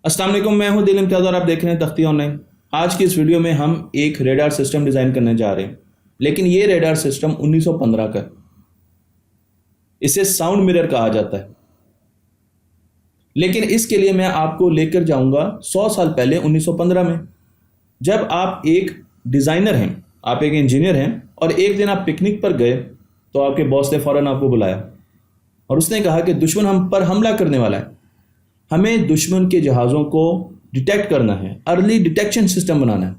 अस्सलाम वालेकुम, मैं हूं दिल इम्तियाज़ और आप देख रहे हैं तख्ती ऑनलाइन। आज की इस वीडियो में हम एक रेडार सिस्टम डिज़ाइन करने जा रहे हैं, लेकिन ये रेडार सिस्टम 1915 का है। इसे साउंड मिरर कहा जाता है। लेकिन इसके लिए मैं आपको लेकर जाऊंगा 100 साल पहले 1915 में, जब आप एक डिज़ाइनर हैं, आप एक इंजीनियर हैं और एक दिन आप पिकनिक पर गए तो आपके बॉस ने फ़ौरन आपको बुलाया और उसने कहा कि दुश्मन हम पर हमला करने वाला है, हमें दुश्मन के जहाज़ों को डिटेक्ट करना है, अर्ली डिटेक्शन सिस्टम बनाना है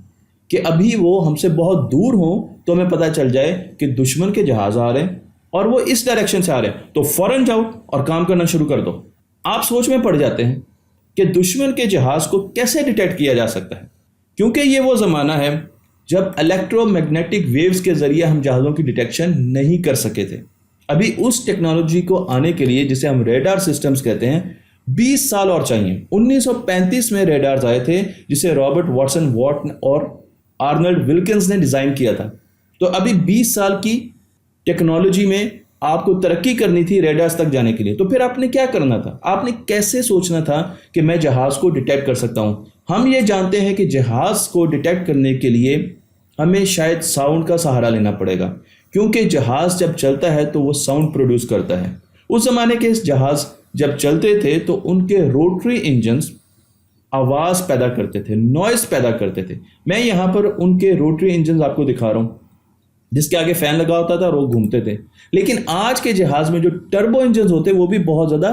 कि अभी वो हमसे बहुत दूर हो तो हमें पता चल जाए कि दुश्मन के जहाज़ आ रहे हैं और वो इस डायरेक्शन से आ रहे हैं, तो फ़ौरन जाओ और काम करना शुरू कर दो। आप सोच में पड़ जाते हैं कि दुश्मन के जहाज़ को कैसे डिटेक्ट किया जा सकता है, क्योंकि ये वो ज़माना है जब इलेक्ट्रोमैग्नेटिक वेव्स के ज़रिए हम जहाज़ों की डिटेक्शन नहीं कर सके थे। अभी उस टेक्नोलॉजी को आने के लिए, जिसे हम रेडार सिस्टम्स कहते हैं, 20 साल और चाहिए। 1935 में रेडार्स आए थे जिसे रॉबर्ट वाटसन वॉट और आर्नल्ड विल्किंस ने डिज़ाइन किया था। तो अभी 20 साल की टेक्नोलॉजी में आपको तरक्की करनी थी रेडार्स तक जाने के लिए। तो फिर आपने क्या करना था? आपने कैसे सोचना था कि मैं जहाज़ को डिटेक्ट कर सकता हूं? हम ये जानते हैं कि जहाज़ को डिटेक्ट करने के लिए हमें शायद साउंड का सहारा लेना पड़ेगा, क्योंकि जहाज़ जब चलता है तो वो साउंड प्रोड्यूस करता है। उस ज़माने के जहाज़ जब चलते थे तो उनके रोटरी इंजन्स आवाज़ पैदा करते थे, नॉइस पैदा करते थे। मैं यहाँ पर उनके रोटरी इंजन्स आपको दिखा रहा हूँ, जिसके आगे फैन लगा होता था और वो घूमते थे। लेकिन आज के जहाज़ में जो टर्बो इंजन्स होते हैं वो भी बहुत ज़्यादा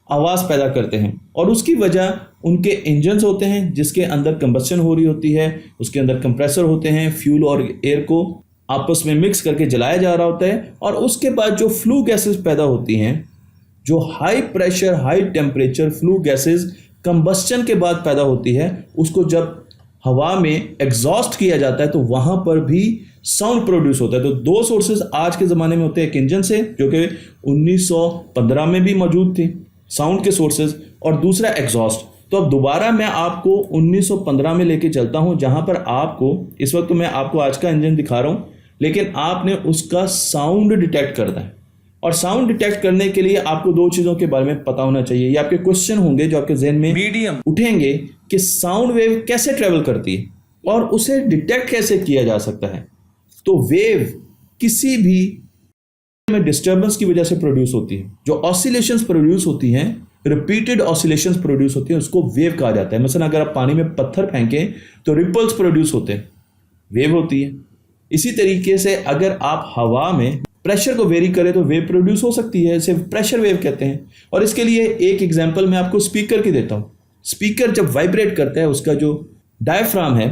आवाज़ पैदा करते हैं, और उसकी वजह उनके इंजन्स होते हैं जिसके अंदर कंबस्शन हो रही होती है, उसके अंदर कंप्रेसर होते हैं, फ्यूल और एयर को आपस में मिक्स करके जलाया जा रहा होता है, और उसके बाद जो फ्लू गैसेस पैदा होती हैं, जो high pressure high temperature flue gases combustion के बाद पैदा होती है, उसको जब हवा में एग्जॉस्ट किया जाता है तो वहाँ पर भी साउंड प्रोड्यूस होता है। तो दो सोर्सेज आज के ज़माने में होते हैं, एक इंजन से जो कि 1915 में भी मौजूद थी साउंड के सोर्सेज, और दूसरा एग्जॉस्ट। तो अब दोबारा मैं आपको 1915 में लेके चलता हूँ, जहाँ पर आपको इस वक्त तो मैं आपको आज का इंजन दिखा रहा हूँ, लेकिन आपने उसका साउंड डिटेक्ट करना है। और साउंड डिटेक्ट करने के लिए आपको दो चीज़ों के बारे में पता होना चाहिए। ये आपके क्वेश्चन होंगे जो आपके जहन में मीडियम उठेंगे कि साउंड वेव कैसे ट्रेवल करती है और उसे डिटेक्ट कैसे किया जा सकता है। तो वेव किसी भी में डिस्टर्बेंस की वजह से प्रोड्यूस होती है। जो ऑसिलेशंस प्रोड्यूस होती हैं, रिपीटेड ऑसिलेशंस प्रोड्यूस होती हैं, उसको वेव कहा जाता है। मसलन अगर आप पानी में पत्थर फेंकें तो रिपल्स प्रोड्यूस होते हैं, वेव होती है। इसी तरीके से अगर आप हवा में प्रेशर को वेरी करें तो वेव प्रोड्यूस हो सकती है, इसे प्रेशर वेव कहते हैं। और इसके लिए एक एग्जांपल मैं आपको स्पीकर की देता हूँ। स्पीकर जब वाइब्रेट करता है, उसका जो डायफ्राम है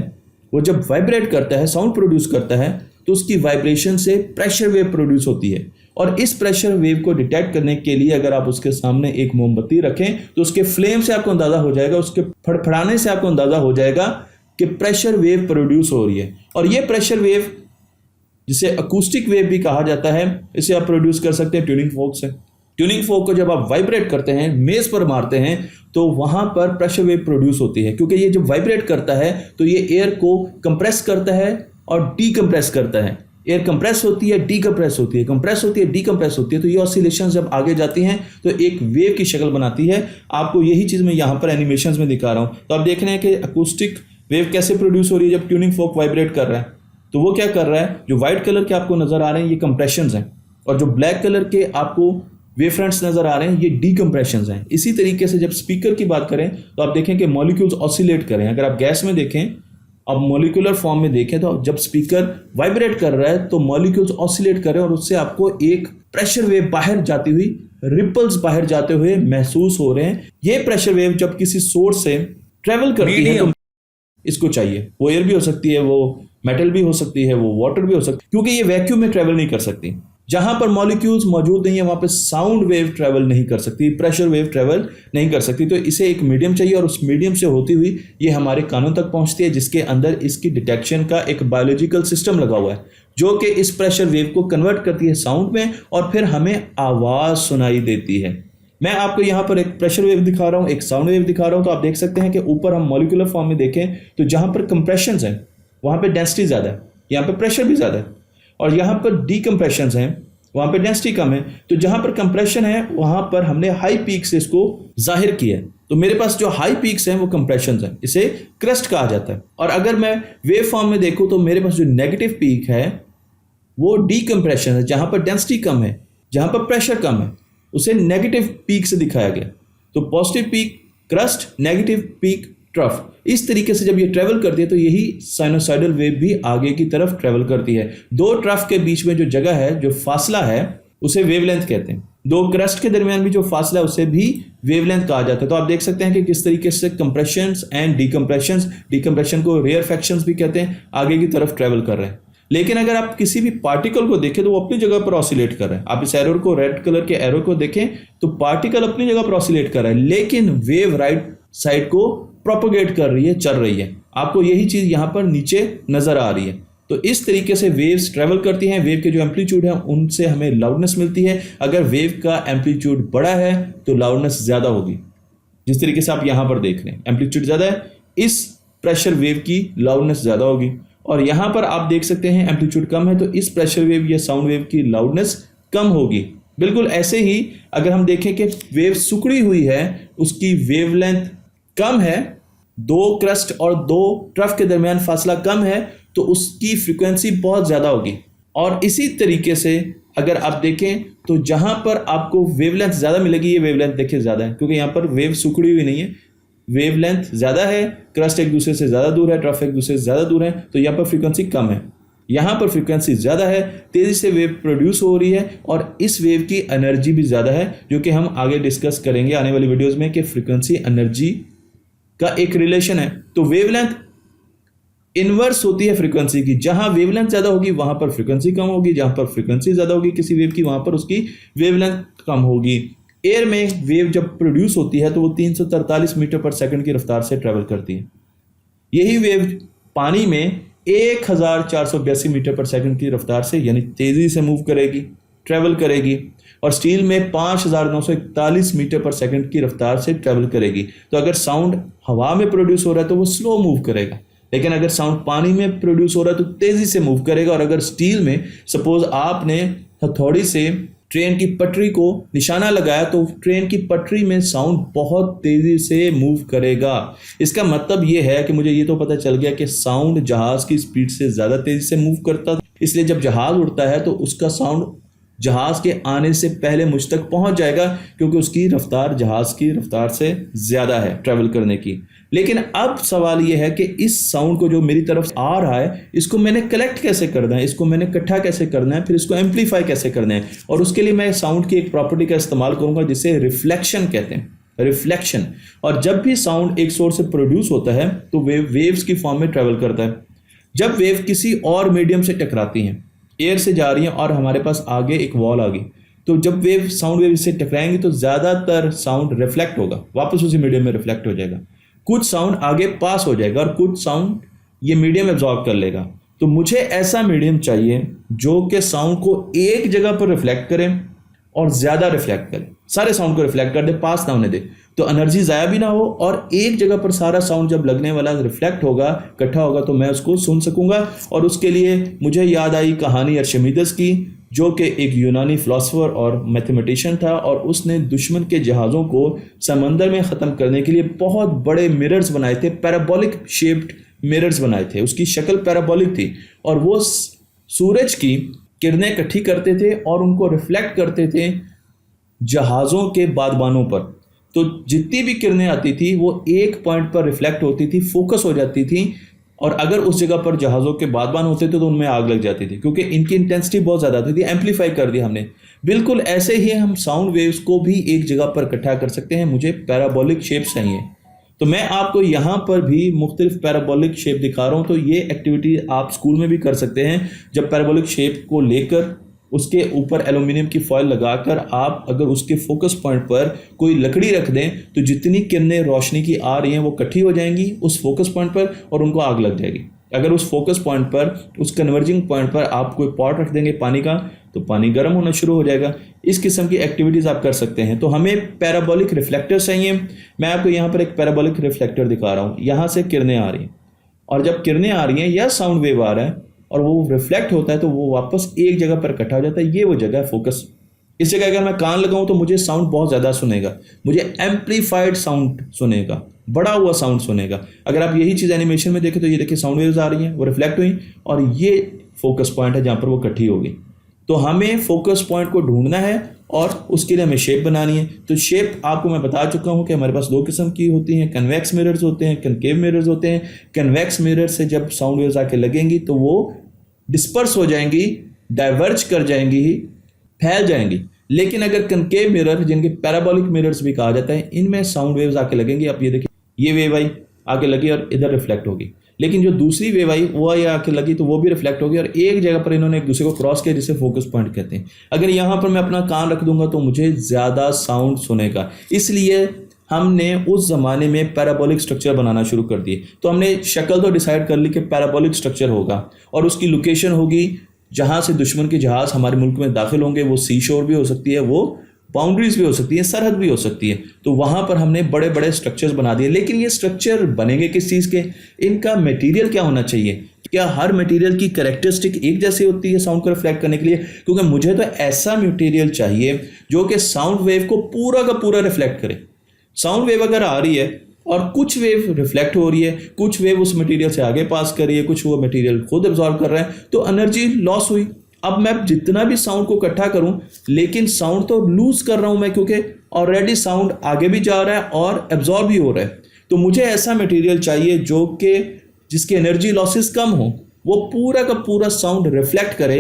वो जब वाइब्रेट करता है, साउंड प्रोड्यूस करता है, तो उसकी वाइब्रेशन से प्रेशर वेव प्रोड्यूस होती है। और इस प्रेशर वेव को डिटेक्ट करने के लिए अगर आप उसके सामने एक मोमबत्ती रखें तो उसके फ्लेम से आपको अंदाज़ा हो जाएगा, उसके फड़फड़ाने से आपको अंदाज़ा हो जाएगा कि प्रेशर वेव प्रोड्यूस हो रही है। और ये प्रेशर वेव, जिसे अकूस्टिक वेव भी कहा जाता है, इसे आप प्रोड्यूस कर सकते हैं ट्यूनिंग फोक से। ट्यूनिंग फोक को जब आप वाइब्रेट करते हैं, मेज पर मारते हैं, तो वहाँ पर प्रेशर वेव प्रोड्यूस होती है, क्योंकि ये जब वाइब्रेट करता है तो ये एयर को कंप्रेस करता है और डीकंप्रेस करता है। एयर कंप्रेस होती है, डीकंप्रेस होती है, कंप्रेस होती है, डीकंप्रेस होती है। तो ये ऑसिलेशन जब आगे जाती हैं तो एक वेव की शक्ल बनाती है। आपको यही चीज़ मैं यहाँ पर एनिमेशन में दिखा रहा हूँ। तो आप देख रहे हैं कि अकूस्टिक वेव कैसे प्रोड्यूस हो रही है जब ट्यूनिंग फोक वाइब्रेट कर रहा है। तो वो क्या कर रहा है, जो व्हाइट कलर के आपको नज़र आ रहे हैं ये कंप्रेशंस हैं, और जो ब्लैक कलर के आपको वेव फ्रंट्स नज़र आ रहे हैं ये डीकंप्रेशंस हैं। इसी तरीके से जब स्पीकर की बात करें तो आप देखें कि मॉलिक्यूल्स ऑसिलेट करें। अगर आप गैस में देखें, अब मॉलिक्यूलर फॉर्म में देखें, तो जब स्पीकर वाइब्रेट कर रहा है तो मॉलिक्यूल्स ऑसिलेट कर रहे हैं और उससे आपको एक प्रेशर वेव बाहर जाती हुई, रिपल्स बाहर जाते हुए महसूस हो रहे हैं। ये प्रेशर वेव जब किसी सोर्स से ट्रेवल करती है तो इसको चाहिए, वो एयर भी हो सकती है, वो मेटल भी हो सकती है, वो वाटर भी हो सकती है, क्योंकि ये वैक्यूम में ट्रेवल नहीं कर सकती। जहां पर मॉलिक्यूल्स मौजूद नहीं है वहां पर साउंड वेव ट्रेवल नहीं कर सकती, प्रेशर वेव ट्रेवल नहीं कर सकती। तो इसे एक मीडियम चाहिए और उस मीडियम से होती हुई ये हमारे कानों तक पहुंचती है, जिसके अंदर इसकी डिटेक्शन का एक बायोलॉजिकल सिस्टम लगा हुआ है, जो कि इस प्रेशर वेव को कन्वर्ट करती है साउंड में और फिर हमें आवाज़ सुनाई देती है। मैं आपको यहाँ पर एक प्रेशर वेव दिखा रहा हूँ, एक साउंड वेव दिखा रहा हूँ। तो आप देख सकते हैं कि ऊपर हम मॉलिक्यूलर फॉर्म में देखें तो जहाँ पर कंप्रेशंस हैं वहाँ पे डेंसिटी ज़्यादा है, यहाँ पे प्रेशर भी ज़्यादा है, और यहाँ पर डीकम्प्रेशंस हैं वहाँ पे डेंसिटी कम है। तो जहाँ पर कंप्रेशन है वहाँ पर हमने हाई पीक से इसको जाहिर किया है, तो मेरे पास जो हाई पीक्स हैं वो कंप्रेशंस हैं, इसे क्रस्ट कहा जाता है। और अगर मैं वेव फॉर्म में देखूं तो मेरे पास जो नेगेटिव पीक है वो डीकम्प्रेशन है, जहां पर डेंसिटी कम है, जहां पर प्रेशर कम है, उसे नेगेटिव पीक से दिखाया गया। तो positive peak crust, negative peak trough. इस तरीके से जब ये ट्रेवल करती है तो यही साइनोसाइडल वेव भी आगे की तरफ ट्रेवल करती है। दो ट्रफ के बीच में जो जगह है, जो फासला है, उसे वेवलेंथ कहते हैं। दो क्रस्ट के दरमियान भी जो फासला है उसे भी वेवलेंथ कहा जाता है। तो आप देख सकते हैं कि किस तरीके से कंप्रेशंस एंड डीकम्प्रेशंस, डीकम्प्रेशन को रेयरफैक्शंस भी कहते हैं, आगे की तरफ ट्रेवल कर रहे हैं। लेकिन अगर आप किसी भी पार्टिकल को देखें तो वो अपनी जगह पर ऑसिलेट कर रहा है। आप इस एरो को, रेड कलर के एरो को देखें तो पार्टिकल अपनी जगह पर ऑसिलेट कर रहा है, लेकिन वेव राइट साइड को प्रोपोगेट कर रही है, चल रही है। आपको यही चीज यहां पर नीचे नजर आ रही है। तो इस तरीके से वेव्स ट्रेवल करती हैं। वेव के जो एम्पलीट्यूड है उनसे हमें लाउडनेस मिलती है। अगर वेव का एम्पलीट्यूड बड़ा है तो लाउडनेस ज्यादा होगी। जिस तरीके से आप यहां पर देख रहे हैं, एम्पलीट्यूड ज्यादा है, इस प्रेशर वेव की लाउडनेस ज्यादा होगी। और यहां पर आप देख सकते हैं एम्पलीट्यूड कम है तो इस प्रेशर वेव या साउंड वेव की लाउडनेस कम होगी। बिल्कुल ऐसे ही अगर हम देखें कि वेव सिकुड़ी हुई है, उसकी वेवलेंथ कम है, दो क्रस्ट और दो ट्रफ के दरमियान फासला कम है, तो उसकी फ्रीक्वेंसी बहुत ज्यादा होगी। और इसी तरीके से अगर आप देखें तो जहां पर आपको वेवलेंथ ज्यादा मिलेगी, ये वेवलेंथ देखिए ज्यादा है क्योंकि यहां पर वेव सिकुड़ी हुई नहीं है, वेवलेंथ ज्यादा है, क्रस्ट एक दूसरे से ज्यादा दूर है, ट्रफ एक दूसरे से ज्यादा दूर है, तो यहां पर फ्रीक्वेंसी कम है। यहां पर फ्रीक्वेंसी ज्यादा है, तेजी से वेव प्रोड्यूस हो रही है और इस वेव की एनर्जी भी ज्यादा है, जो कि हम आगे डिस्कस करेंगे आने वाली वीडियोस में कि फ्रीक्वेंसी एनर्जी का एक रिलेशन है। तो वेवलेंथ इनवर्स होती है फ्रीक्वेंसी की। जहां वेवलेंथ ज्यादा होगी वहां पर फ्रीक्वेंसी कम होगी, जहां पर फ्रीक्वेंसी ज्यादा होगी किसी वेव की वहां पर उसकी वेवलेंथ कम होगी। एयर में वेव जब प्रोड्यूस होती है तो वो 343 मीटर पर सेकंड की रफ्तार से ट्रेवल करती है। यही वेव पानी में 1482 मीटर पर सेकंड की रफ्तार से यानी तेजी से मूव करेगी, ट्रेवल करेगी। और स्टील में 5941 मीटर पर सेकंड की रफ्तार से ट्रेवल करेगी। तो अगर साउंड हवा में प्रोड्यूस हो रहा है तो वो स्लो मूव करेगा, लेकिन अगर साउंड पानी में प्रोड्यूस हो रहा है तो तेजी से मूव करेगा। और अगर स्टील में सपोज आपने हथौड़ी से ट्रेन की पटरी को निशाना लगाया तो ट्रेन की पटरी में साउंड बहुत तेजी से मूव करेगा। इसका मतलब ये है कि मुझे ये तो पता चल गया कि साउंड जहाज की स्पीड से ज्यादा तेजी से मूव करता, इसलिए जब जहाज उड़ता है तो उसका साउंड जहाज के आने से पहले मुझ तक पहुंच जाएगा, क्योंकि उसकी रफ्तार जहाज की रफ्तार से ज्यादा है ट्रेवल करने की। लेकिन अब सवाल यह है कि इस साउंड को जो मेरी तरफ आ रहा है, इसको मैंने कलेक्ट कैसे करना है, इसको मैंने इकट्ठा कैसे करना है, फिर इसको एम्पलीफाई कैसे करना है। और उसके लिए मैं साउंड की एक प्रॉपर्टी का इस्तेमाल करूंगा जिसे रिफ्लेक्शन कहते हैं, रिफ्लेक्शन। और जब भी साउंड एक सोर्स से प्रोड्यूस होता है तो वेव्स की फॉर्म में ट्रेवल करता है। जब वेव किसी और मीडियम से टकराती हैं, एयर से जा रही हैं और हमारे पास आगे एक वॉल आ गई, तो जब वेव साउंड वेव इससे टकराएंगी तो ज्यादातर साउंड रिफ्लेक्ट होगा, वापस उसी मीडियम में रिफ्लेक्ट हो जाएगा। कुछ साउंड आगे पास हो जाएगा और कुछ साउंड ये मीडियम एब्जॉर्ब कर लेगा। तो मुझे ऐसा मीडियम चाहिए जो कि साउंड को एक जगह पर रिफ्लेक्ट करे और ज्यादा रिफ्लेक्ट करे, सारे साउंड को रिफ्लेक्ट कर दे, पास ना होने दे, तो एनर्जी ज़ाया भी ना हो। और एक जगह पर सारा साउंड जब लगने वाला रिफ्लेक्ट होगा, इकट्ठा होगा, तो मैं उसको सुन सकूंगा। और उसके लिए मुझे याद आई कहानी अर्शिमीदेस की, जो कि एक यूनानी फिलोसोफर और मैथमेटिशियन था, और उसने दुश्मन के जहाज़ों को समंदर में ख़त्म करने के लिए बहुत बड़े मिरर्स बनाए थे, पैराबोलिक शेप्ड मिरर्स बनाए थे। उसकी शक्ल पैराबोलिक थी और वो सूरज की किरणें इकट्ठी करते थे और उनको रिफ्लेक्ट करते थे जहाज़ों के बादबानों पर। तो जितनी भी किरणें आती थी वो एक पॉइंट पर रिफ्लेक्ट होती थी, फोकस हो जाती थी, और अगर उस जगह पर जहाज़ों के बादबान होते थे तो उनमें आग लग जाती थी, क्योंकि इनकी इंटेंसिटी बहुत ज़्यादा थी। एम्पलीफाई कर दिया हमने। बिल्कुल ऐसे ही हम साउंड वेव्स को भी एक जगह पर इकट्ठा कर सकते हैं। मुझे पैराबोलिक शेप चाहिए, तो मैं आपको यहाँ पर भी मुख्तलिफ पैराबोलिक शेप दिखा रहा हूँ। तो ये एक्टिविटी आप स्कूल में भी कर सकते हैं। जब पैराबोलिक शेप को लेकर उसके ऊपर एल्यूमिनियम की फॉइल लगाकर आप अगर उसके फोकस पॉइंट पर कोई लकड़ी रख दें तो जितनी किरणें रोशनी की आ रही हैं वो इकट्ठी हो जाएंगी उस फोकस पॉइंट पर और उनको आग लग जाएगी। अगर उस फोकस पॉइंट पर, उस कन्वर्जिंग पॉइंट पर आप कोई पॉट रख देंगे पानी का, तो पानी गर्म होना शुरू हो जाएगा। इस किस्म की एक्टिविटीज़ आप कर सकते हैं। तो हमें पैराबोलिक रिफ्लेक्टर चाहिए। मैं आपको यहाँ पर एक पैराबोलिक रिफ्लेक्टर दिखा रहा हूँ। यहाँ से किरणें आ रही हैं, और जब किरणें आ रही हैं या साउंड वेव आ रहा है और वो रिफ्लेक्ट होता है तो वो वापस एक जगह पर इकट्ठा हो जाता है। ये वो जगह है फोकस। इस जगह अगर मैं कान लगाऊं तो मुझे साउंड बहुत ज़्यादा सुनेगा, मुझे एम्पलीफाइड साउंड सुनेगा, बड़ा हुआ साउंड सुनेगा। अगर आप यही चीज़ एनिमेशन में देखें तो ये देखिए साउंड वेव्स आ रही हैं, वो रिफ्लेक्ट हुई और ये फोकस पॉइंट है जहाँ पर वो इकट्ठी होगी। तो हमें फोकस पॉइंट को ढूंढना है और उसके लिए हमें शेप बनानी है। तो शेप आपको मैं बता चुका हूँ कि हमारे पास दो किस्म की होती हैं, कन्वेक्स मिरर्स होते हैं, कनकेव मिरर्स होते हैं। कन्वेक्स मिरर से जब साउंड वेव्स आके लगेंगी तो वो डिस्पर्स हो जाएंगी, डाइवर्ज कर जाएंगी, फैल जाएंगी। लेकिन अगर कनकेव मिरर, जिनके पैराबोलिक मिरर्स भी कहा जाता है, इनमें साउंड वेव्स आके लगेंगी। आप ये देखिए, ये वेव आई आके लगी और इधर रिफ्लेक्ट होगी। लेकिन जो दूसरी वेव आई वो ये आके लगी तो वो भी रिफ्लेक्ट होगी और एक जगह पर इन्होंने एक दूसरे को क्रॉस किया, जिसे फोकस पॉइंट कहते हैं। अगर यहाँ पर मैं अपना कान रख दूंगा तो मुझे ज़्यादा साउंड सुनेगा। इसलिए हमने उस ज़माने में पैराबोलिक स्ट्रक्चर बनाना शुरू कर दिए। तो हमने शक्ल तो डिसाइड कर ली कि पैराबोलिक स्ट्रक्चर होगा और उसकी लोकेशन होगी जहाँ से दुश्मन के जहाज़ हमारे मुल्क में दाखिल होंगे। वो सी शोर भी हो सकती है, वो बाउंड्रीज भी हो सकती है, सरहद भी हो सकती है। तो वहाँ पर हमने बड़े बड़े स्ट्रक्चर्स बना दिए। लेकिन ये स्ट्रक्चर बनेंगे किस चीज़ के? इनका मटेरियल क्या होना चाहिए? क्या हर मटेरियल की कैरेक्टरिस्टिक एक जैसी होती है साउंड को रिफ्लेक्ट करने के लिए? क्योंकि मुझे तो ऐसा मटेरियल चाहिए जो कि साउंड वेव को पूरा का पूरा रिफ्लेक्ट करे। साउंड वेव अगर आ रही है और कुछ वेव रिफ्लेक्ट हो रही है, कुछ वेव उस मटेरियल से आगे पास कर रही है, कुछ वो मटेरियल खुद एब्जॉर्ब कर रहा है, तो एनर्जी लॉस हुई। अब मैं जितना भी साउंड को इकट्ठा करूं, लेकिन साउंड तो लूज कर रहा हूं मैं, क्योंकि ऑलरेडी साउंड आगे भी जा रहा है और एब्जॉर्ब भी हो रहा है। तो मुझे ऐसा मटेरियल चाहिए जो कि जिसकी एनर्जी लॉसेस कम हो, वो पूरा का पूरा साउंड रिफ्लेक्ट करे।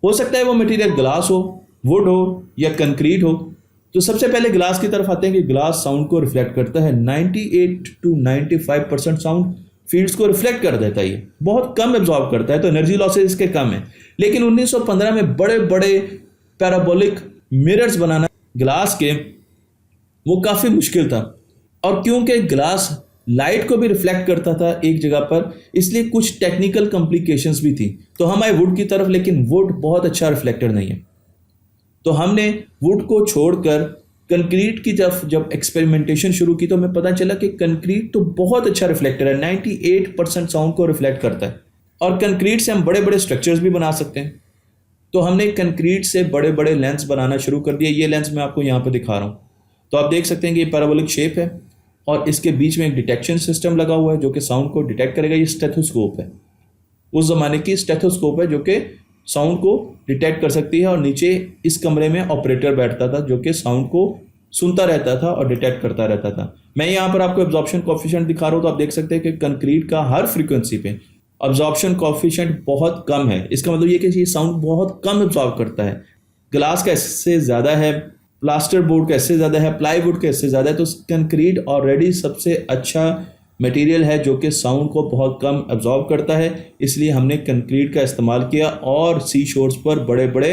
हो सकता है वो मटेरियल ग्लास हो, वुड हो या कंक्रीट हो। तो सबसे पहले ग्लास की तरफ आते हैं कि ग्लास साउंड को रिफ्लेक्ट करता है। 98 to 95% साउंड फील्ड्स को रिफ्लेक्ट कर देता है, ये बहुत कम एब्जॉर्ब करता है, तो एनर्जी लॉसेस इसके कम है। लेकिन 1915 में बड़े बड़े पैराबोलिक मिरर्स बनाना ग्लास के, वो काफ़ी मुश्किल था। और क्योंकि ग्लास लाइट को भी रिफ्लेक्ट करता था एक जगह पर, इसलिए कुछ टेक्निकल कॉम्प्लिकेशंस भी थी। तो हम आए वुड की तरफ, लेकिन वुड बहुत अच्छा रिफ्लेक्टर नहीं है। तो हमने वुड को छोड़कर कंक्रीट की जब एक्सपेरिमेंटेशन शुरू की तो हमें पता चला कि कंक्रीट तो बहुत अच्छा रिफ्लेक्टर है, 98% साउंड को रिफ्लेक्ट करता है और कंक्रीट से हम बड़े बड़े स्ट्रक्चर्स भी बना सकते हैं। तो हमने कंक्रीट से बड़े बड़े लेंस बनाना शुरू कर दिए। ये लेंस मैं आपको यहाँ पर दिखा रहा हूँ। तो आप देख सकते हैं कि ये पैराबोलिक शेप है और इसके बीच में एक डिटेक्शन सिस्टम लगा हुआ है जो कि साउंड को डिटेक्ट करेगा। ये स्टेथोस्कोप है, उस ज़माने की स्टेथोस्कोप है जो कि साउंड को डिटेक्ट कर सकती है। और नीचे इस कमरे में ऑपरेटर बैठता था जो कि साउंड को सुनता रहता था और डिटेक्ट करता रहता था। मैं यहाँ पर आपको एब्जॉर्प्शन कोएफिशिएंट दिखा रहा हूँ। तो आप देख सकते हैं कि कंक्रीट का हर फ्रीक्वेंसी पे एब्जॉर्प्शन कोएफिशिएंट बहुत कम है। इसका मतलब ये कि ये साउंड बहुत कम एब्जॉर्ब करता है। ग्लास का इससे ज़्यादा है, प्लास्टर बोर्ड का इससे ज़्यादा है, प्लाईवुड का इससे ज़्यादा है। तो कंक्रीट ऑलरेडी सबसे अच्छा मटेरियल है जो कि साउंड को बहुत कम एब्जॉर्ब करता है। इसलिए हमने कंक्रीट का इस्तेमाल किया और सी शोर्स पर बड़े बड़े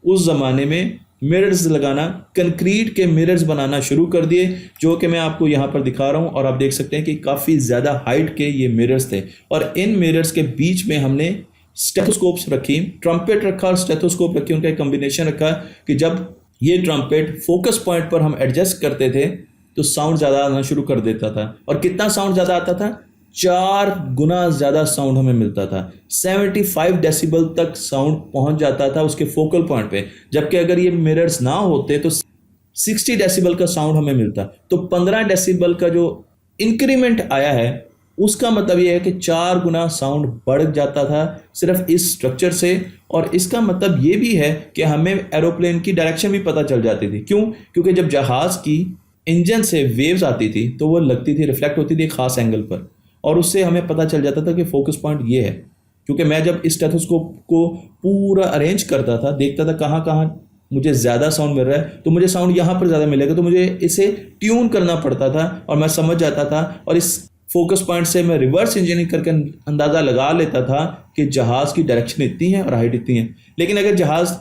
उस ज़माने में मिरर्स लगाना, कंक्रीट के मिरर्स बनाना शुरू कर दिए, जो कि मैं आपको यहाँ पर दिखा रहा हूँ। और आप देख सकते हैं कि काफ़ी ज़्यादा हाइट के ये मिरर्स थे और इन मिरर्स के बीच में हमने स्टेथोस्कोप्स रखी, ट्रम्पेट रखा और स्टेथोस्कोप रखी। उनका एक कम्बिनेशन रखा कि जब ये ट्रम्पेट फोकस पॉइंट पर हम एडजस्ट करते थे तो साउंड ज़्यादा आना शुरू कर देता था। और कितना साउंड ज़्यादा आता था? 4 गुना ज़्यादा साउंड हमें मिलता था। 75 डेसिबल तक साउंड पहुंच जाता था उसके फोकल पॉइंट पे, जबकि अगर ये मिरर्स ना होते तो 60 डेसिबल का साउंड हमें मिलता। तो 15 डेसिबल का जो इंक्रीमेंट आया है उसका मतलब ये है कि 4 गुना साउंड बढ़ जाता था सिर्फ इस स्ट्रक्चर से। और इसका मतलब ये भी है कि हमें एरोप्लेन की डायरेक्शन भी पता चल जाती थी। क्यों? क्योंकि जब जहाज़ की इंजन से वेव्स आती थी तो वो लगती थी, रिफ्लेक्ट होती थी एक खास एंगल पर, और उससे हमें पता चल जाता था कि फोकस पॉइंट ये है। क्योंकि मैं जब इस स्टेथोस्कोप को पूरा अरेंज करता था, देखता था कहाँ कहाँ मुझे ज़्यादा साउंड मिल रहा है, तो मुझे साउंड यहाँ पर ज़्यादा मिलेगा, तो मुझे इसे ट्यून करना पड़ता था और मैं समझ जाता था। और इस फोकस पॉइंट से मैं रिवर्स इंजीनियरिंग करके अंदाज़ा लगा लेता था कि जहाज़ की डायरेक्शन इतनी है और हाइट इतनी है। लेकिन अगर जहाज़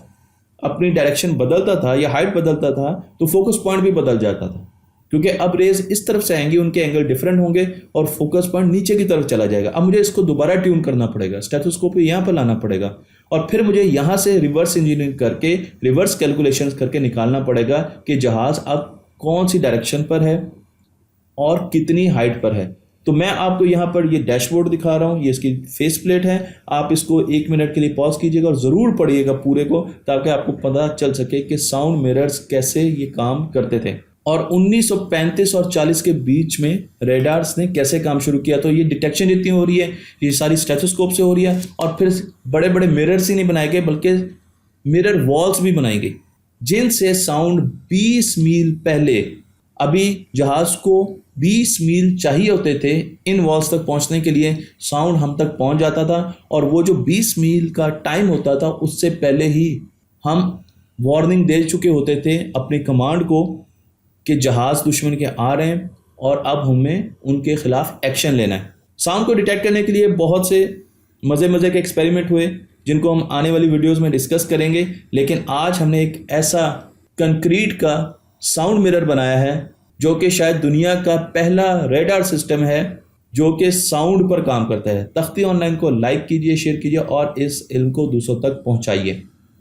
अपनी डायरेक्शन बदलता था या हाइट बदलता था तो फोकस पॉइंट भी बदल जाता था, क्योंकि अब रेज इस तरफ से आएंगी, उनके एंगल डिफरेंट होंगे और फोकस पॉइंट नीचे की तरफ चला जाएगा। अब मुझे इसको दोबारा ट्यून करना पड़ेगा, स्टेथोस्कोप यहाँ पर लाना पड़ेगा और फिर मुझे यहाँ से रिवर्स इंजीनियरिंग करके, रिवर्स कैलकुलेशंस करके निकालना पड़ेगा कि जहाज़ अब कौन सी डायरेक्शन पर है और कितनी हाइट पर है। तो मैं आपको यहाँ पर ये डैशबोर्ड दिखा रहा हूँ, ये इसकी फेस प्लेट है। आप इसको 1 मिनट के लिए पॉज कीजिएगा और ज़रूर पढ़िएगा पूरे को, ताकि आपको पता चल सके कि साउंड मिरर्स कैसे ये काम करते थे और 1935 और 40 के बीच में रेडार्स ने कैसे काम शुरू किया। तो ये डिटेक्शन जितनी हो रही है ये सारी स्टेथोस्कोप से हो रही है, और फिर बड़े बड़े मिरर्स ही नहीं बनाए गए बल्कि मिरर वॉल्स भी बनाई गई, जिनसे साउंड 20 मील पहले, अभी जहाज को 20 मील चाहिए होते थे इन वॉल्स तक पहुंचने के लिए, साउंड हम तक पहुंच जाता था। और वो जो 20 मील का टाइम होता था उससे पहले ही हम वार्निंग दे चुके होते थे अपनी कमांड को कि जहाज़ दुश्मन के आ रहे हैं और अब हमें उनके खिलाफ एक्शन लेना है। साउंड को डिटेक्ट करने के लिए बहुत से मज़े के एक्सपेरिमेंट हुए जिनको हम आने वाली वीडियोस में डिस्कस करेंगे, लेकिन आज हमने एक ऐसा कंक्रीट का साउंड मिरर बनाया है जो कि शायद दुनिया का पहला रेडार सिस्टम है जो कि साउंड पर काम करता है। तख्ती ऑनलाइन को लाइक कीजिए, शेयर कीजिए और इस इल्म को दूसरों तक पहुंचाइए।